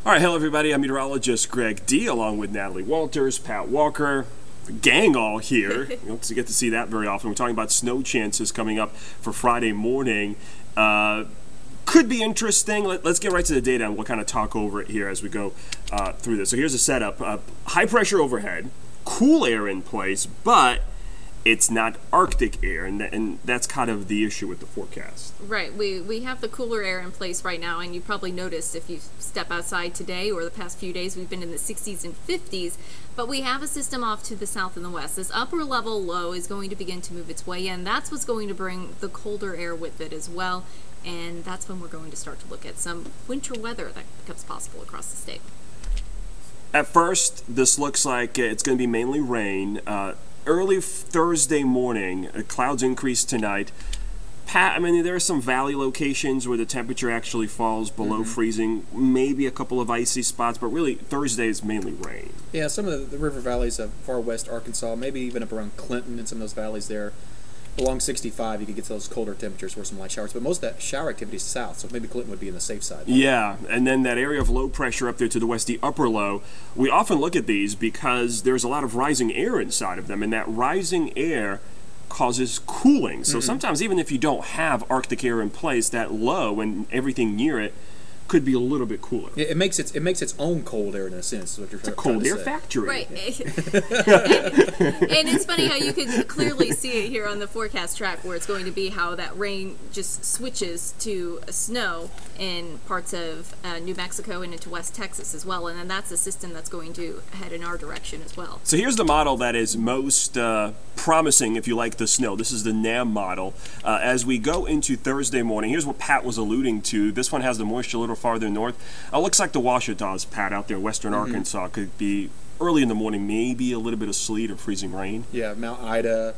All right, hello everybody. I'm meteorologist Greg D. along with Natalie Walters, Pat Walker, the gang all here. You don't get to see that very often. We're talking about snow chances coming up for Friday morning. Could be interesting. Let's get right to the data and we'll kind of talk over it here as we go through this. So here's a setup. High pressure overhead, cool air in place, but it's not Arctic air, and that's kind of the issue with the forecast. Right. We have the cooler air in place right now, and you probably noticed if you step outside today or the past few days, we've been in the 60s and 50s, but we have a system off to the south and the west. This upper level low is going to begin to move its way in. That's what's going to bring the colder air with it as well, and that's when we're going to start to look at some winter weather that becomes possible across the state. At first, this looks like it's going to be mainly rain. Early Thursday morning, clouds increase tonight. Pat, I mean, there are some valley locations where the temperature actually falls below freezing, maybe a couple of icy spots, but really Thursday is mainly rain. Yeah, some of the river valleys of far west Arkansas, maybe even up around Clinton and some of those valleys there. Along 65, you could get to those colder temperatures where some light showers, but most of that shower activity is south, so maybe Clinton would be in the safe side. Yeah, and then that area of low pressure up there to the west, the upper low, we often look at these because there's a lot of rising air inside of them, and that rising air causes cooling. So sometimes even if you don't have Arctic air in place, that low and everything near it could be a little bit cooler. It makes its own cold air in a sense. Is what you're it's a cold air factory. Right. and it's funny how you can clearly see it here on the forecast track where it's going to be how that rain just switches to snow in parts of New Mexico and into West Texas as well. And then that's a system that's going to head in our direction as well. So here's the model that is most promising if you like the snow. This is the NAM model. As we go into Thursday morning, here's what Pat was alluding to. This one has the moisture a little farther north. Looks like the Ouachitas, Pat, out there, western Arkansas, could be early in the morning, maybe a little bit of sleet or freezing rain. Yeah, Mount Ida,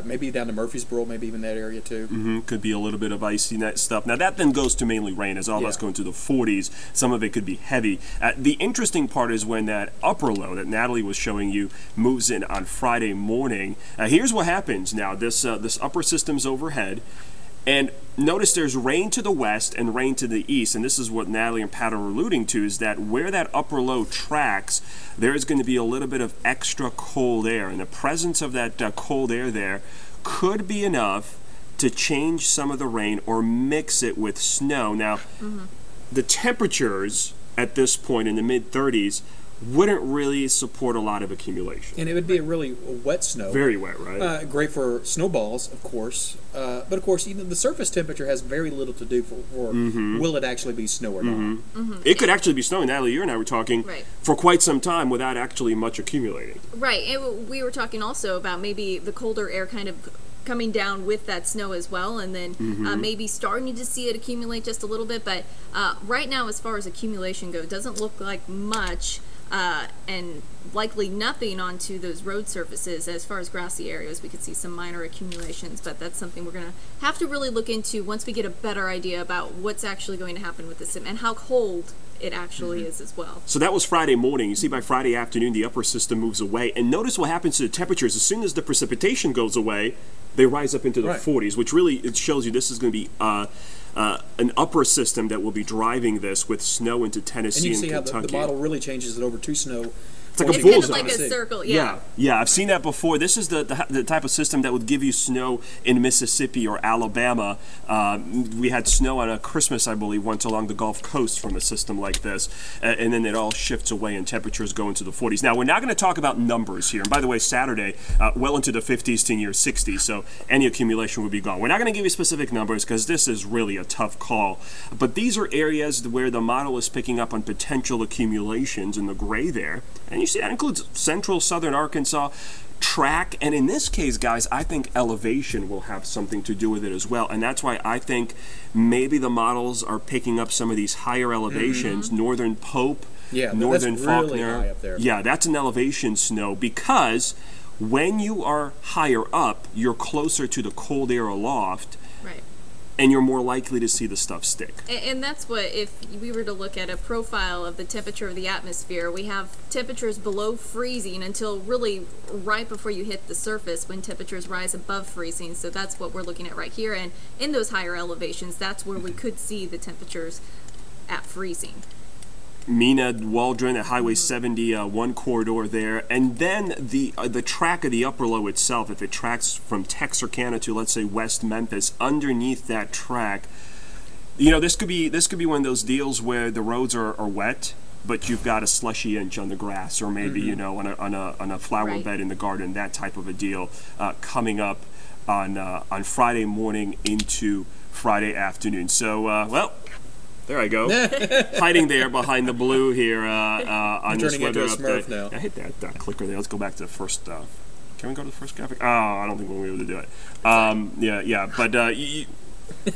maybe down to Murfreesboro, maybe even that area too. Could be a little bit of icy stuff. Now that then goes to mainly rain as all of us go into the 40s. Some of it could be heavy. The interesting part is when that upper low that Natalie was showing you moves in on Friday morning. Here's what happens now. This upper system's overhead. And notice there's rain to the west and rain to the east, and this is what Natalie and Pat are alluding to, is that where that upper low tracks, there is going to be a little bit of extra cold air, and the presence of that cold air there could be enough to change some of the rain or mix it with snow. Now, the temperatures at this point in the mid-30s wouldn't really support a lot of accumulation. And it would be a really wet snow. Very wet, right? Great for snowballs, of course. But of course, even the surface temperature has very little to do for will it actually be snow or not. It could actually be snowing. Natalie, you and I were talking for quite some time without actually much accumulating. Right. And we were talking also about maybe the colder air kind of coming down with that snow as well, and then maybe starting to see it accumulate just a little bit. But right now, as far as accumulation goes, it doesn't look like much. And likely nothing onto those road surfaces. As far as grassy areas, we could see some minor accumulations, but that's something we're going to have to really look into once we get a better idea about what's actually going to happen with this and how cold it actually is as well. So that was Friday morning. You see by Friday afternoon, the upper system moves away. And notice what happens to the temperatures. As soon as the precipitation goes away, they rise up into the 40s, which really it shows you this is going to be an upper system that will be driving this with snow into Tennessee and Kentucky. And you can see how the model really changes it over to snow. It's like a bullseye. bullseye. Kind of like a circle, yeah, I've seen that before. This is the type of system that would give you snow in Mississippi or Alabama. We had snow on a Christmas, I believe, once along the Gulf Coast from a system like this, and then it all shifts away and temperatures go into the 40s. Now, we're not going to talk about numbers here. And by the way, Saturday, well into the 50s to near 60s, so any accumulation would be gone. We're not going to give you specific numbers because this is really a tough call. But these are areas where the model is picking up on potential accumulations in the gray there. And you see that includes central, southern Arkansas, track, and in this case, guys, I think elevation will have something to do with it as well. And that's why I think maybe the models are picking up some of these higher elevations, northern Pope, northern that's Faulkner. Really high up there. Yeah, that's an elevation snow because when you are higher up, you're closer to the cold air aloft. Right. And you're more likely to see the stuff stick. And that's what, if we were to look at a profile of the temperature of the atmosphere, we have temperatures below freezing until really right before you hit the surface when temperatures rise above freezing. So that's what we're looking at right here. And in those higher elevations, that's where we could see the temperatures at freezing. Mena, Waldron, at Highway 71 corridor there, and then the track of the upper low itself, if it tracks from Texarkana to, let's say, West Memphis, underneath that track, you know, this could be one of those deals where the roads are wet, but you've got a slushy inch on the grass, or maybe you know, on a flower bed in the garden, that type of a deal coming up on Friday morning into Friday afternoon. So well. There I go, hiding there behind the blue here on this weather update. Now. I hit that clicker there. Let's go back to the first. Can we go to the first graphic? Oh, I don't think we'll be able to do it. Yeah, but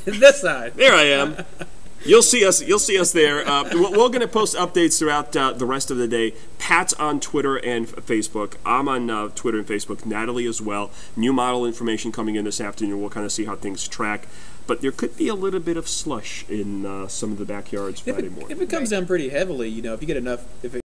this side. There I am. You'll see us there. We're going to post updates throughout the rest of the day. Pat's on Twitter and Facebook. I'm on Twitter and Facebook. Natalie as well. New model information coming in this afternoon. We'll kind of see how things track. But there could be a little bit of slush in some of the backyards Friday morning. If it comes down pretty heavily, you know, if you get enough, if it